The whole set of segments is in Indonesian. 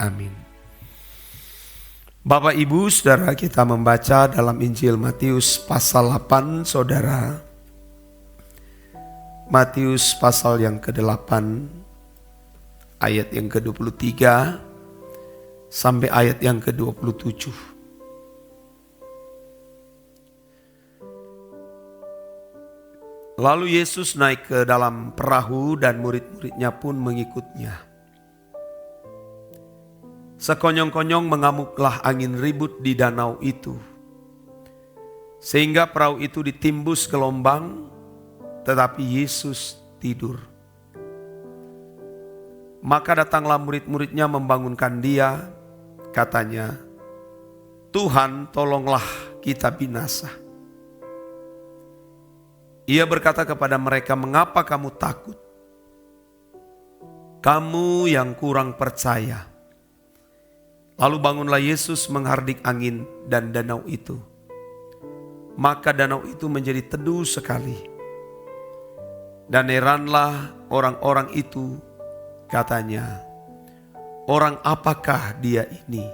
Amin. Bapak Ibu Saudara, kita membaca dalam Injil Matius pasal 8 Saudara. Matius pasal yang ke-8 ayat yang ke-23 sampai ayat yang ke-27. Lalu Yesus naik ke dalam perahu dan murid-muridnya pun mengikutnya. Sekonyong-konyong mengamuklah angin ribut di danau itu, sehingga perahu itu ditimbus gelombang, tetapi Yesus tidur. Maka datanglah murid-muridnya membangunkan dia, katanya, "Tuhan, tolonglah kita binasa." Ia berkata kepada mereka, "Mengapa kamu takut? Kamu yang kurang percaya." Lalu bangunlah Yesus menghardik angin dan danau itu. Maka danau itu menjadi teduh sekali. Dan heranlah orang-orang itu, katanya, "Orang apakah dia ini,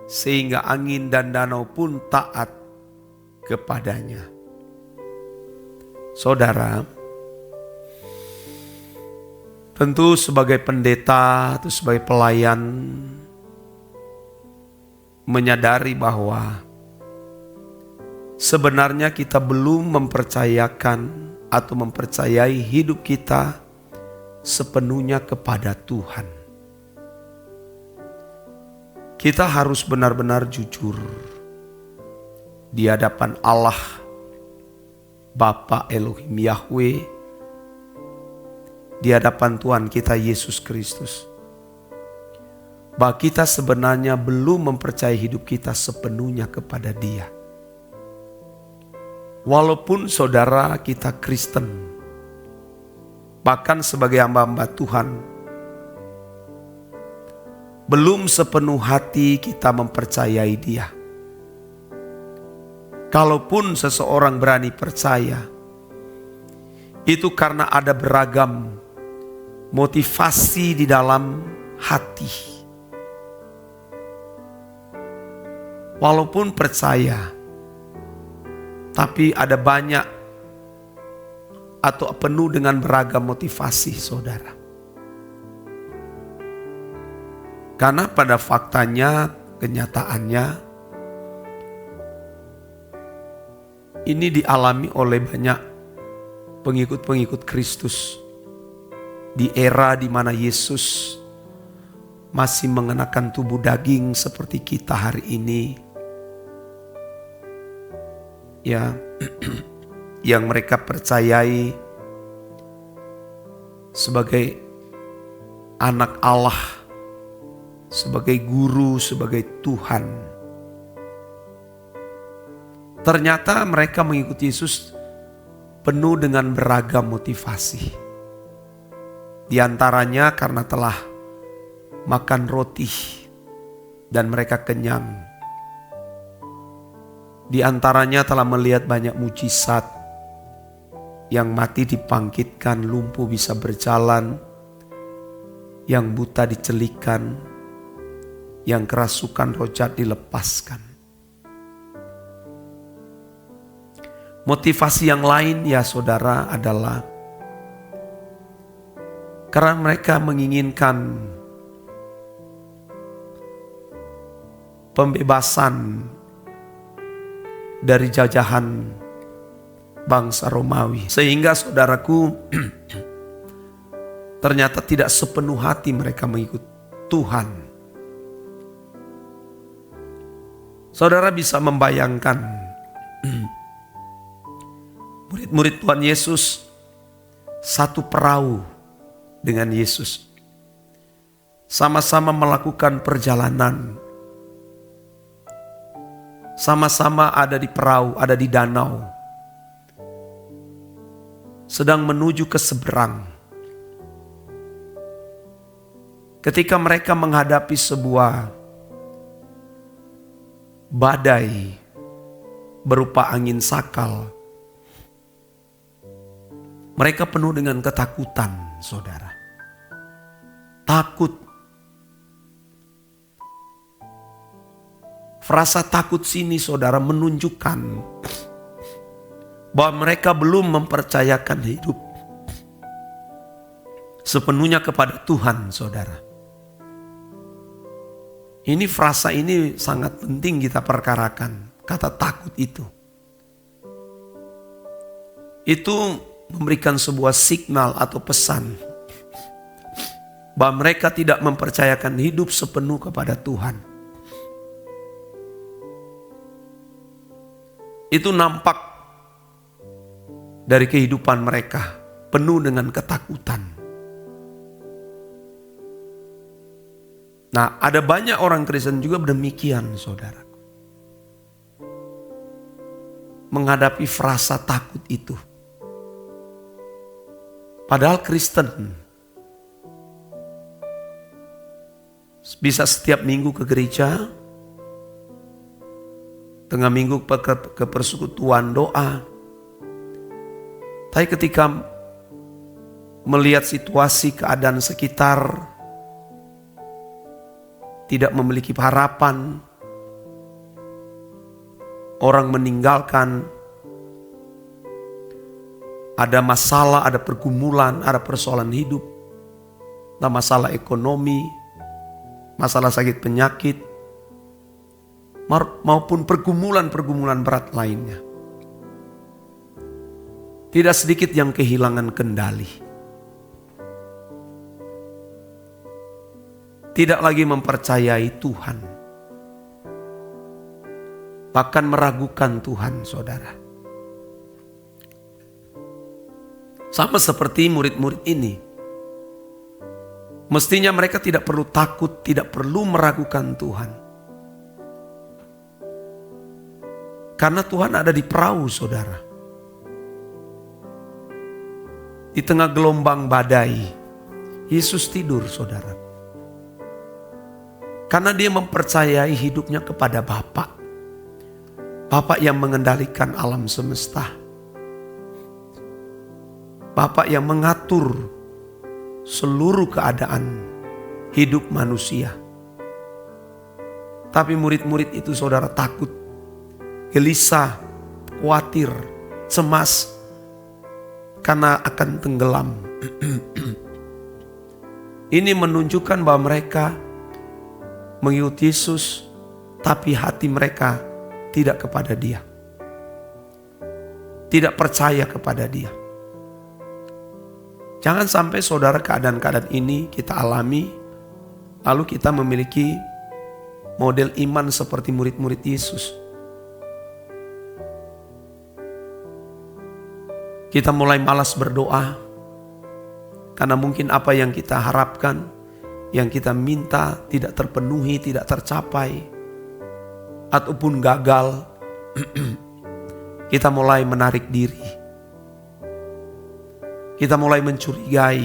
sehingga angin dan danau pun taat kepadanya?" Saudara, tentu sebagai pendeta atau sebagai pelayan, menyadari bahwa sebenarnya kita belum mempercayakan atau mempercayai hidup kita sepenuhnya kepada Tuhan. Kita harus benar-benar jujur di hadapan Allah, Bapa Elohim Yahweh, di hadapan Tuhan kita Yesus Kristus, bahwa kita sebenarnya belum mempercayai hidup kita sepenuhnya kepada Dia. Walaupun saudara kita Kristen, bahkan sebagai hamba-hamba Tuhan, belum sepenuh hati kita mempercayai Dia. Kalaupun seseorang berani percaya, itu karena ada beragam motivasi di dalam hati. Walaupun percaya, tapi ada banyak atau penuh dengan beragam motivasi, saudara. Karena pada faktanya, kenyataannya, ini dialami oleh banyak pengikut-pengikut Kristus di era di mana Yesus masih mengenakan tubuh daging seperti kita hari ini. Ya, yang mereka percayai sebagai anak Allah, sebagai guru, sebagai Tuhan. Ternyata mereka mengikuti Yesus penuh dengan beragam motivasi. Di antaranya karena telah makan roti dan mereka kenyang. Di antaranya telah melihat banyak mujizat, yang mati dibangkitkan, lumpuh bisa berjalan, yang buta dicelikan, yang kerasukan roh jahat dilepaskan. Motivasi yang lain ya saudara adalah karena mereka menginginkan pembebasan dari jajahan bangsa Romawi. Sehingga saudaraku, ternyata tidak sepenuh hati mereka mengikut Tuhan. Saudara bisa membayangkan murid-murid Tuhan Yesus satu perahu dengan Yesus, sama-sama melakukan perjalanan, sama-sama ada di perahu, ada di danau, sedang menuju ke seberang. Ketika mereka menghadapi sebuah badai berupa angin sakal, mereka penuh dengan ketakutan, saudara. Takut Frasa takut sini saudara menunjukkan bahwa mereka belum mempercayakan hidup sepenuhnya kepada Tuhan saudara. Ini frasa ini sangat penting kita perkarakan. Kata takut itu. Itu memberikan sebuah signal atau pesan bahwa mereka tidak mempercayakan hidup sepenuh kepada Tuhan. Itu nampak dari kehidupan mereka penuh dengan ketakutan. Nah, ada banyak orang Kristen juga demikian, saudaraku. Menghadapi frasa takut itu. Padahal Kristen bisa setiap minggu ke gereja, tengah minggu ke persekutuan doa. Tapi ketika melihat situasi keadaan sekitar, tidak memiliki harapan, orang meninggalkan, ada masalah, ada pergumulan, ada persoalan hidup, ada masalah ekonomi, masalah sakit penyakit, maupun pergumulan-pergumulan berat lainnya. Tidak sedikit yang kehilangan kendali. Tidak lagi mempercayai Tuhan. Bahkan meragukan Tuhan, saudara. Sama seperti murid-murid ini. Mestinya mereka tidak perlu takut, tidak perlu meragukan Tuhan. Karena Tuhan ada di perahu, saudara. Di tengah gelombang badai, Yesus tidur, saudara. Karena dia mempercayai hidupnya kepada Bapa. Bapa yang mengendalikan alam semesta. Bapa yang mengatur seluruh keadaan hidup manusia. Tapi murid-murid itu saudara takut, gelisah, khawatir, cemas karena akan tenggelam. Ini menunjukkan bahwa mereka mengikut Yesus, tapi hati mereka tidak kepada Dia. Tidak percaya kepada Dia. Jangan sampai saudara keadaan-keadaan ini kita alami, lalu kita memiliki model iman seperti murid-murid Yesus. Kita mulai malas berdoa, karena mungkin apa yang kita harapkan, yang kita minta tidak terpenuhi, tidak tercapai, ataupun gagal. Kita mulai menarik diri. Kita mulai mencurigai.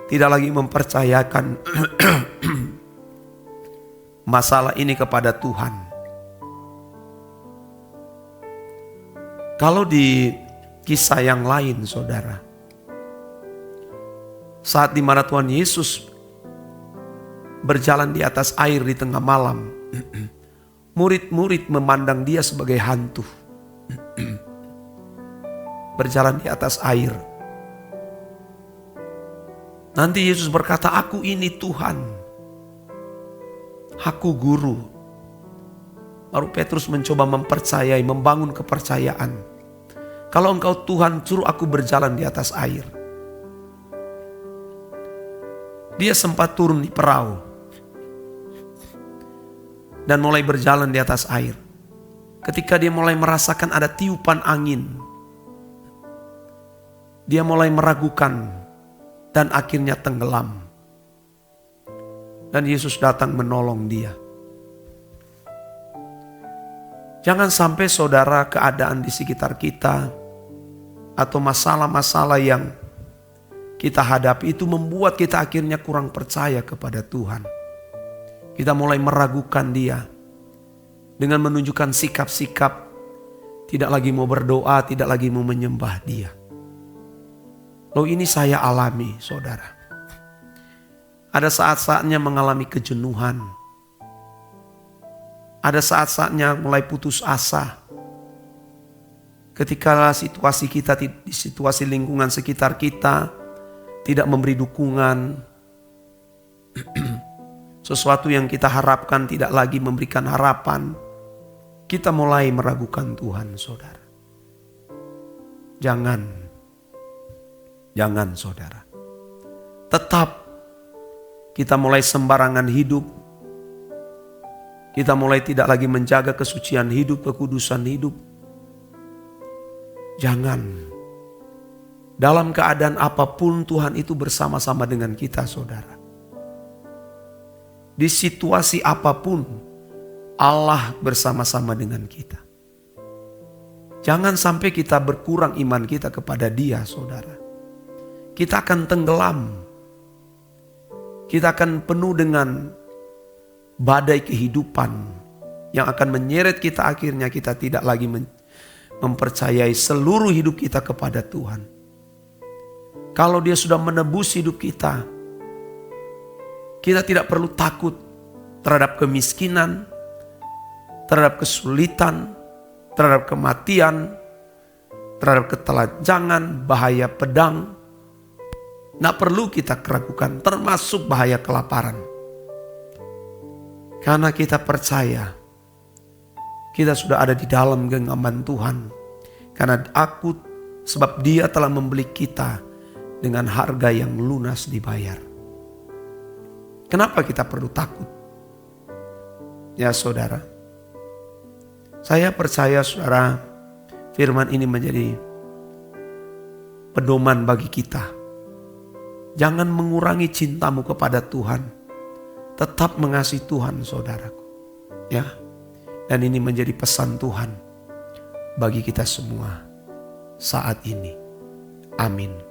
Tidak lagi mempercayakan masalah ini kepada Tuhan. Kalau di kisah yang lain, saudara, saat di mana Tuhan Yesus berjalan di atas air di tengah malam, murid-murid memandang dia sebagai hantu. Berjalan di atas air. Nanti Yesus berkata, "Aku ini Tuhan. Aku guru." Baru Petrus mencoba mempercayai, membangun kepercayaan. Kalau engkau Tuhan, suruh aku berjalan di atas air. Dia sempat turun di perahu dan mulai berjalan di atas air. Ketika dia mulai merasakan ada tiupan angin, dia mulai meragukan dan akhirnya tenggelam. Dan Yesus datang menolong dia. Jangan sampai saudara keadaan di sekitar kita atau masalah-masalah yang kita hadapi itu membuat kita akhirnya kurang percaya kepada Tuhan. Kita mulai meragukan Dia dengan menunjukkan sikap-sikap tidak lagi mau berdoa, tidak lagi mau menyembah Dia. Loh, ini saya alami, saudara. Ada saat-saatnya mengalami kejenuhan. Ada saat-saatnya mulai putus asa. Ketika situasi kita, di situasi lingkungan sekitar kita tidak memberi dukungan, sesuatu yang kita harapkan tidak lagi memberikan harapan, kita mulai meragukan Tuhan, saudara. Jangan saudara. Tetap kita mulai sembarangan hidup. Kita mulai tidak lagi menjaga kesucian hidup, kekudusan hidup. Jangan. Dalam keadaan apapun Tuhan itu bersama-sama dengan kita, saudara. Di situasi apapun Allah bersama-sama dengan kita. Jangan sampai kita berkurang iman kita kepada Dia, saudara. Kita akan tenggelam. Kita akan penuh dengan badai kehidupan yang akan menyeret kita, akhirnya kita tidak lagi mempercayai seluruh hidup kita kepada Tuhan. Kalau Dia sudah menebus hidup kita, kita tidak perlu takut terhadap kemiskinan, terhadap kesulitan, terhadap kematian, terhadap ketelanjangan, bahaya pedang. Tidak perlu kita keragukan, termasuk bahaya kelaparan. Karena kita percaya kita sudah ada di dalam genggaman Tuhan. Karena sebab Dia telah membeli kita dengan harga yang lunas dibayar. Kenapa kita perlu takut? Ya saudara, saya percaya saudara, firman ini menjadi pedoman bagi kita. Jangan mengurangi cintamu kepada Tuhan. Tetap mengasihi Tuhan, saudaraku. Ya. Dan ini menjadi pesan Tuhan bagi kita semua saat ini. Amin.